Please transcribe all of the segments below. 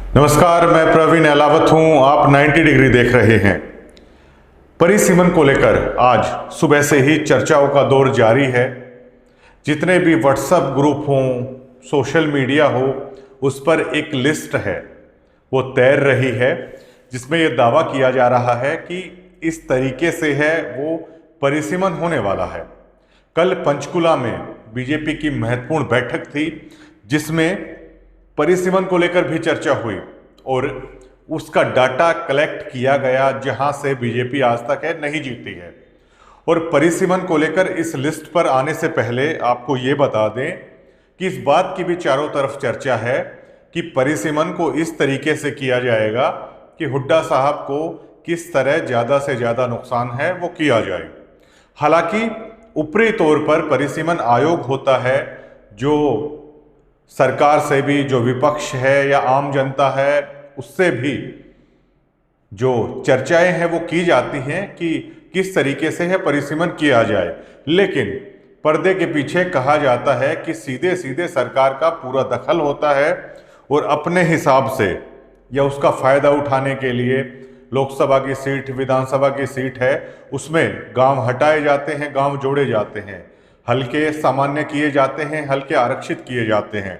नमस्कार, मैं प्रवीण अहलावत हूं। आप 90 डिग्री देख रहे हैं। परिसीमन को लेकर आज सुबह से ही चर्चाओं का दौर जारी है। जितने भी व्हाट्सएप ग्रुप हों, सोशल मीडिया हो, उस पर एक लिस्ट है वो तैर रही है, जिसमें यह दावा किया जा रहा है कि इस तरीके से है वो परिसीमन होने वाला है। कल पंचकुला में बीजेपी की महत्वपूर्ण बैठक थी, जिसमें परिसीमन को लेकर भी चर्चा हुई और उसका डाटा कलेक्ट किया गया, जहां से बीजेपी आज तक नहीं जीती है। और परिसीमन को लेकर इस लिस्ट पर आने से पहले आपको ये बता दें कि इस बात की भी चारों तरफ चर्चा है कि परिसीमन को इस तरीके से किया जाएगा कि हुड्डा साहब को किस तरह ज़्यादा से ज़्यादा नुकसान है वो किया जाए। हालांकि ऊपरी तौर पर परिसीमन आयोग होता है जो सरकार से भी, जो विपक्ष है या आम जनता है, उससे भी जो चर्चाएं हैं वो की जाती हैं कि किस तरीके से है परिसीमन किया जाए। लेकिन पर्दे के पीछे कहा जाता है कि सीधे सीधे सरकार का पूरा दखल होता है और अपने हिसाब से या उसका फायदा उठाने के लिए लोकसभा की सीट, विधानसभा की सीट है, उसमें गांव हटाए जाते हैं, गांव जोड़े जाते हैं, हल्के सामान्य किए जाते हैं, हल्के आरक्षित किए जाते हैं।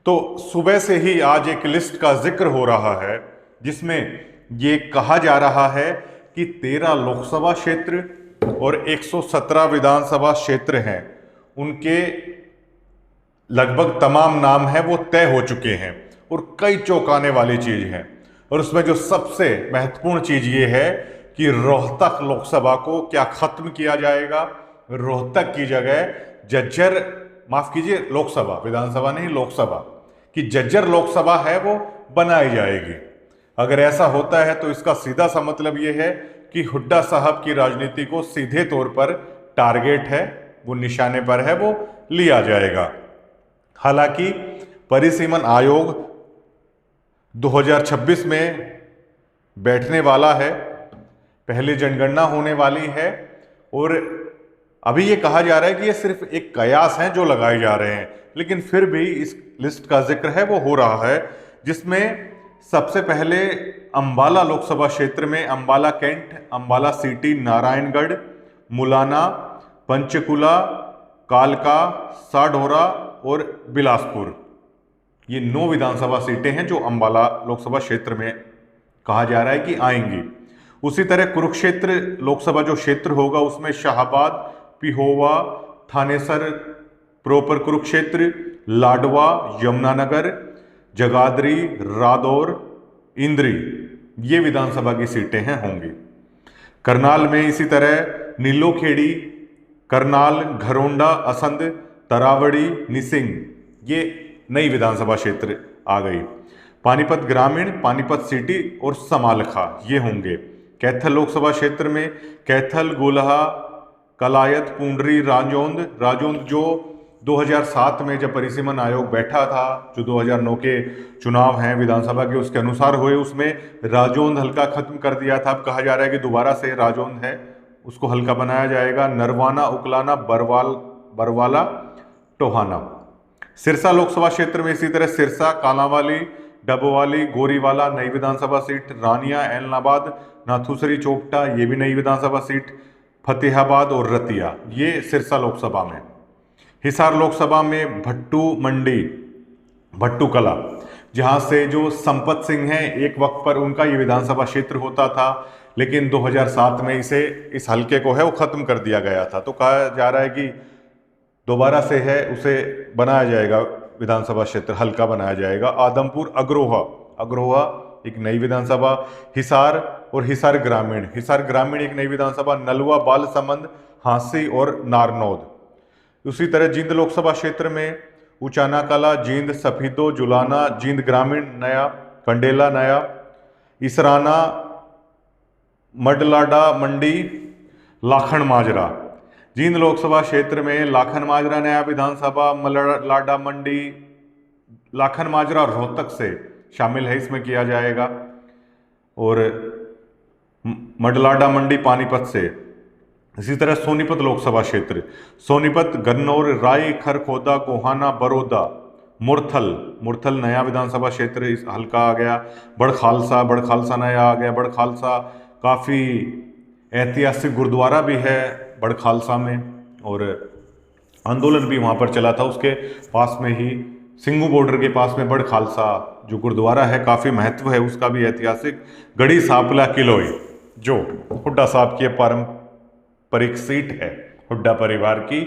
तो सुबह से ही आज एक लिस्ट का जिक्र हो रहा है, जिसमें ये कहा जा रहा है कि 13 लोकसभा क्षेत्र और 117 विधानसभा क्षेत्र हैं, उनके लगभग तमाम नाम हैं वो तय हो चुके हैं। और कई चौंकाने वाली चीज है, और उसमें जो सबसे महत्वपूर्ण चीज ये है कि रोहतक लोकसभा को क्या खत्म किया जाएगा। रोहतक की जगह जज्जर, माफ कीजिए, लोकसभा, विधानसभा नहीं, लोकसभा की जज्जर लोकसभा है वो बनाई जाएगी। अगर ऐसा होता है तो इसका सीधा सा मतलब ये है कि हुड्डा साहब की राजनीति को सीधे तौर पर टारगेट है, वो निशाने पर है, वो लिया जाएगा। हालांकि परिसीमन आयोग 2026 में बैठने वाला है, पहली जनगणना होने वाली है, और अभी ये कहा जा रहा है कि ये सिर्फ एक कयास हैं जो लगाए जा रहे हैं। लेकिन फिर भी इस लिस्ट का जिक्र है वो हो रहा है, जिसमें सबसे पहले अंबाला लोकसभा क्षेत्र में अंबाला कैंट, अंबाला सिटी, नारायणगढ़, मुलाना, पंचकुला, कालका, साढौरा और बिलासपुर, ये 9 विधानसभा सीटें हैं जो अंबाला लोकसभा क्षेत्र में कहा जा रहा है कि आएंगी। उसी तरह कुरुक्षेत्र लोकसभा जो क्षेत्र होगा उसमें शाहबाद, पिहोवा, थानेसर प्रोपर कुरुक्षेत्र, लाडवा, यमुनानगर, जगाधरी, रादौर, इंद्री, ये विधानसभा की सीटें हैं होंगी। करनाल में इसी तरह नीलोखेड़ी, करनाल, घरोंडा, असंध, तरावड़ी, निसिंग, ये नई विधानसभा क्षेत्र आ गई। पानीपत ग्रामीण, पानीपत सिटी और समालखा, ये होंगे। कैथल लोकसभा क्षेत्र में कैथल, गोलहा, कलायत, पुंडरी, राजौंद जो 2007 में जब परिसीमन आयोग बैठा था, जो 2009 के चुनाव हैं विधानसभा के उसके अनुसार हुए, उसमें राजौंद हल्का खत्म कर दिया था। अब कहा जा रहा है कि दोबारा से राजौंद है उसको हल्का बनाया जाएगा। नरवाना, उकलाना, बरवाला, टोहाना। सिरसा लोकसभा क्षेत्र में इसी तरह सिरसा, कालांवाली, डबवाली, गोरीवाला, नई विधानसभा सीट। रानिया, एलनाबाद, नाथुसरी, चोपटा, ये भी नई विधानसभा सीट। फतेहाबाद और रतिया, ये सिरसा लोकसभा में। हिसार लोकसभा में भट्टू मंडी, भट्टू कला, जहां से जो संपत सिंह हैं, एक वक्त पर उनका ये विधानसभा क्षेत्र होता था, लेकिन 2007 में इस हल्के को है वो खत्म कर दिया गया था। तो कहा जा रहा है कि दोबारा से है उसे बनाया जाएगा, विधानसभा क्षेत्र हल्का बनाया जाएगा। आदमपुर, अग्रोहा एक नई विधानसभा। हिसार और हिसार ग्रामीण एक नई विधानसभा। नलवा, बालसमंद, हांसी और नारनौद। उसी तरह जींद लोकसभा क्षेत्र में उचाना कला, जींद, सफीदो, जुलाना, जींद ग्रामीण नया, कंडेला नया, इसराना, मडलाडा मंडी, लाखन माजरा। जींद लोकसभा क्षेत्र में लाखन माजरा नया विधानसभा, मडलाडा मंडी, लाखन माजरा रोहतक से शामिल है, इसमें किया जाएगा। और मडलाडा मंडी पानीपत से। इसी तरह सोनीपत लोकसभा क्षेत्र, सोनीपत, गन्नौर, राय, खरखोदा, गोहाना, बड़ौदा, मुरथल, मुरथल नया विधानसभा क्षेत्र इस हल्का आ गया। बड़खालसा, बड़खालसा नया आ गया। बड़खालसा काफ़ी ऐतिहासिक गुरुद्वारा भी है बड़खालसा में, और आंदोलन भी वहाँ पर चला था। उसके पास में ही सिंघू बॉर्डर के पास में बड़खालसा जो गुरुद्वारा है, काफ़ी महत्व है उसका भी ऐतिहासिक। गढ़ी सांपला किलोई जो हुड्डा साहब की पारंपरिक सीट है, हुड्डा परिवार की,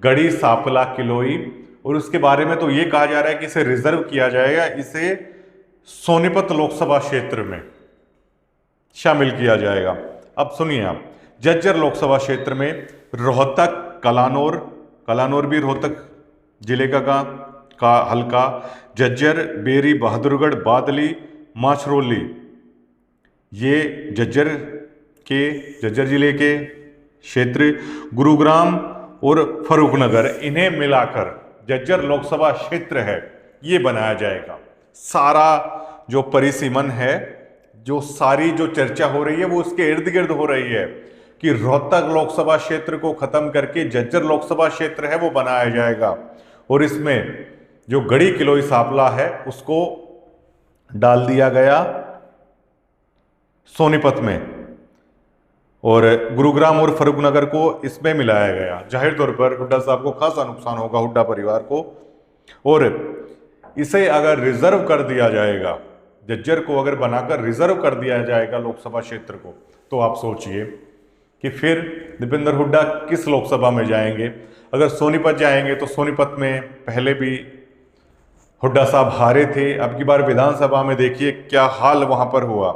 गढ़ी सांपला किलोई। और उसके बारे में तो ये कहा जा रहा है कि इसे रिजर्व किया जाएगा, इसे सोनीपत लोकसभा क्षेत्र में शामिल किया जाएगा। अब सुनिए आप, जज्जर लोकसभा क्षेत्र में रोहतक, कलानौर, कलानौर भी रोहतक जिले का हल्का, जज्जर, बेरी, बहादुरगढ़, बादली, माछरोली, ये जज्जर जिले के क्षेत्र, गुरुग्राम और फर्रुखनगर, इन्हें मिलाकर जज्जर लोकसभा क्षेत्र है, ये बनाया जाएगा। सारा जो परिसीमन है, जो सारी जो चर्चा हो रही है वो उसके इर्द गिर्द हो रही है कि रोहतक लोकसभा क्षेत्र को खत्म करके जज्जर लोकसभा क्षेत्र है वो बनाया जाएगा, और इसमें जो गढ़ी किलोई सांपला है उसको डाल दिया गया सोनीपत में, और गुरुग्राम और फर्रुखनगर को इसमें मिलाया गया। जाहिर तौर पर हुड्डा साहब को खासा नुकसान होगा, हुड्डा परिवार को। और इसे अगर रिजर्व कर दिया जाएगा, जज्जर को अगर बनाकर रिजर्व कर दिया जाएगा लोकसभा क्षेत्र को, तो आप सोचिए कि फिर दीपेंद्र हुड्डा किस लोकसभा में जाएंगे। अगर सोनीपत जाएंगे तो सोनीपत में पहले भी हुड्डा साहब हारे थे, अब की बार विधानसभा में देखिए क्या हाल वहां पर हुआ।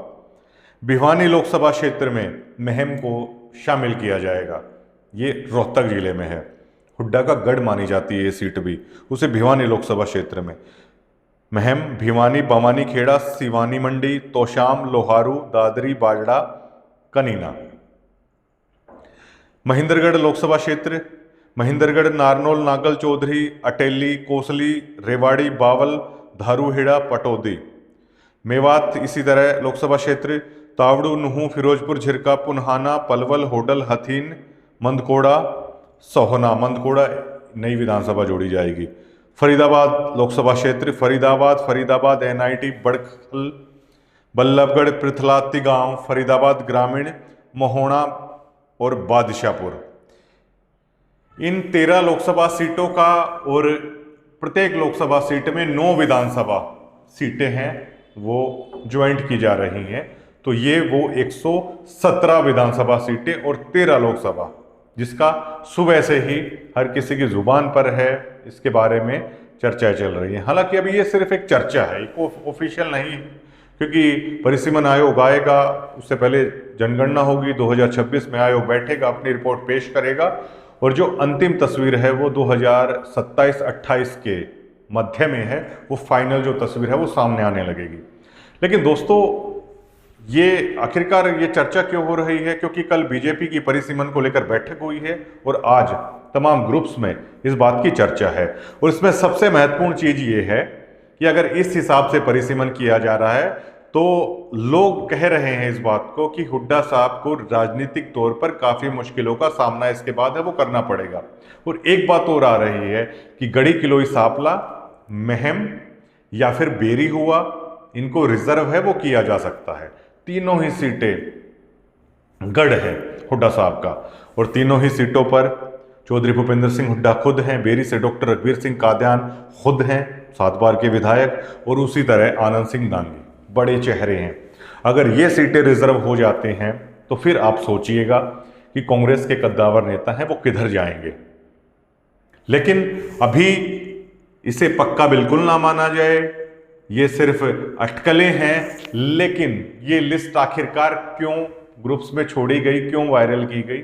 भिवानी लोकसभा क्षेत्र में महम को शामिल किया जाएगा, ये रोहतक जिले में है, हुड्डा का गढ़ मानी जाती है ये सीट भी, उसे भिवानी लोकसभा क्षेत्र में महम, भिवानी, बमानी खेड़ा, सिवानी मंडी, तोशाम, लोहारू, दादरी, बाजड़ा, कनीना। महेंद्रगढ़ लोकसभा क्षेत्र, महेंद्रगढ़, नारनौल, नागल चौधरी, अटेली, कोसली, रेवाड़ी, बावल, धारूहेड़ा, पटौदी। मेवात इसी तरह लोकसभा क्षेत्र, तावड़ू, नुहू, फिरोजपुर, झिरका, पुन्हाना, पलवल, होडल, हथीन, मंदकोड़ा, सोहना, मंदकोड़ा नई विधानसभा जोड़ी जाएगी। फरीदाबाद लोकसभा क्षेत्र, फरीदाबाद एनआईटी, बड़खल, बल्लभगढ़, पृथलाती गांव, फरीदाबाद ग्रामीण, मोहोना और बादशाहपुर। इन 13 लोकसभा सीटों का, और प्रत्येक लोकसभा सीट में 9 विधानसभा सीटें हैं वो ज्वाइंट की जा रही हैं, तो ये वो 117 विधानसभा सीटें और 13 लोकसभा, जिसका सुबह से ही हर किसी की जुबान पर है, इसके बारे में चर्चाएं चल रही हैं। हालांकि अभी ये सिर्फ एक चर्चा है, एक ऑफिशियल नहीं है, क्योंकि परिसीमन आयोग आएगा, उससे पहले जनगणना होगी, 2026 में आयोग बैठेगा, अपनी रिपोर्ट पेश करेगा, और जो अंतिम तस्वीर है वो 2027-28 के मध्य में है, वो फाइनल जो तस्वीर है वो सामने आने लगेगी। लेकिन दोस्तों, ये आखिरकार ये चर्चा क्यों हो रही है? क्योंकि कल बीजेपी की परिसीमन को लेकर बैठक हुई है, और आज तमाम ग्रुप्स में इस बात की चर्चा है। और इसमें सबसे महत्वपूर्ण चीज ये है कि अगर इस हिसाब से परिसीमन किया जा रहा है, तो लोग कह रहे हैं इस बात को कि हुड्डा साहब को राजनीतिक तौर पर काफी मुश्किलों का सामना इसके बाद है वो करना पड़ेगा। और एक बात और आ रही है कि गढ़ी किलोई सांपला, महम या फिर बेरी हुआ, इनको रिजर्व है वो किया जा सकता है। तीनों ही सीटें गढ़ है हुड्डा साहब का, और तीनों ही सीटों पर चौधरी भूपेंद्र सिंह हुड्डा खुद हैं, बेरी से डॉक्टर रघुवीर सिंह कादियान खुद हैं, 7 बार के विधायक, और उसी तरह आनंद सिंह दांगी, बड़े चेहरे हैं। अगर ये सीटें रिजर्व हो जाते हैं तो फिर आप सोचिएगा कि कांग्रेस के कद्दावर नेता हैं वो किधर जाएंगे। लेकिन अभी इसे पक्का बिल्कुल ना माना जाए, ये सिर्फ अटकलें हैं, लेकिन ये लिस्ट आखिरकार क्यों ग्रुप्स में छोड़ी गई, क्यों वायरल की गई?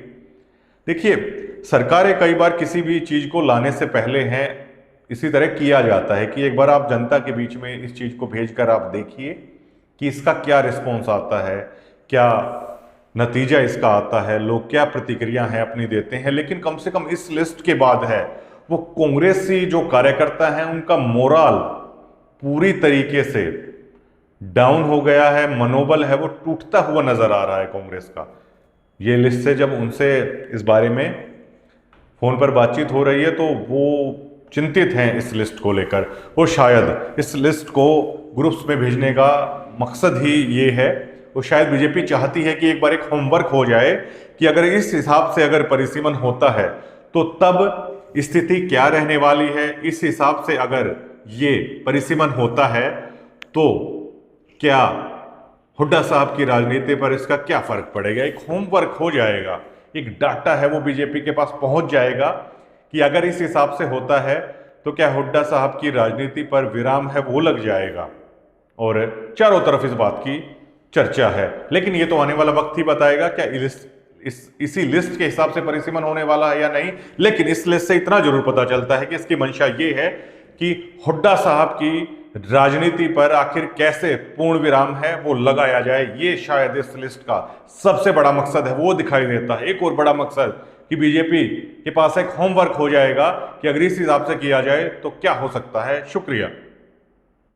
देखिए, सरकारें कई बार किसी भी चीज को लाने से पहले हैं इसी तरह किया जाता है कि एक बार आप जनता के बीच में इस चीज को भेजकर आप देखिए कि इसका क्या रिस्पॉन्स आता है, क्या नतीजा इसका आता है, लोग क्या प्रतिक्रिया है अपनी देते हैं। लेकिन कम से कम इस लिस्ट के बाद है वो कांग्रेसी जो कार्यकर्ता हैं उनका मोरल पूरी तरीके से डाउन हो गया है, मनोबल है वो टूटता हुआ नजर आ रहा है कांग्रेस का। ये लिस्ट से जब उनसे इस बारे में फोन पर बातचीत हो रही है तो वो चिंतित हैं इस लिस्ट को लेकर, और शायद इस लिस्ट को ग्रुप्स में भेजने का मकसद ही ये है, और शायद बीजेपी चाहती है कि एक बार एक होमवर्क हो जाए कि अगर इस हिसाब से अगर परिसीमन होता है तो तब स्थिति क्या रहने वाली है, इस हिसाब से अगर ये परिसीमन होता है तो क्या हुड्डा साहब की राजनीति पर इसका क्या फर्क पड़ेगा। एक होमवर्क हो जाएगा, एक डाटा है वो बीजेपी के पास पहुंच जाएगा कि अगर इस हिसाब से होता है तो क्या हुड्डा साहब की राजनीति पर विराम है वो लग जाएगा। और चारों तरफ इस बात की चर्चा है, लेकिन ये तो आने वाला वक्त ही बताएगा क्या इसी लिस्ट के हिसाब से परिसीमन होने वाला है या नहीं। लेकिन इस लिस्ट से इतना जरूर पता चलता है कि इसकी मंशा ये है कि हुड्डा साहब की राजनीति पर आखिर कैसे पूर्ण विराम है वो लगाया जाए। ये शायद इस लिस्ट का सबसे बड़ा मकसद है, वो दिखाई देता है। एक और बड़ा मकसद कि बीजेपी के पास एक होमवर्क हो जाएगा कि अगर इस हिसाब से किया जाए तो क्या हो सकता है। शुक्रिया।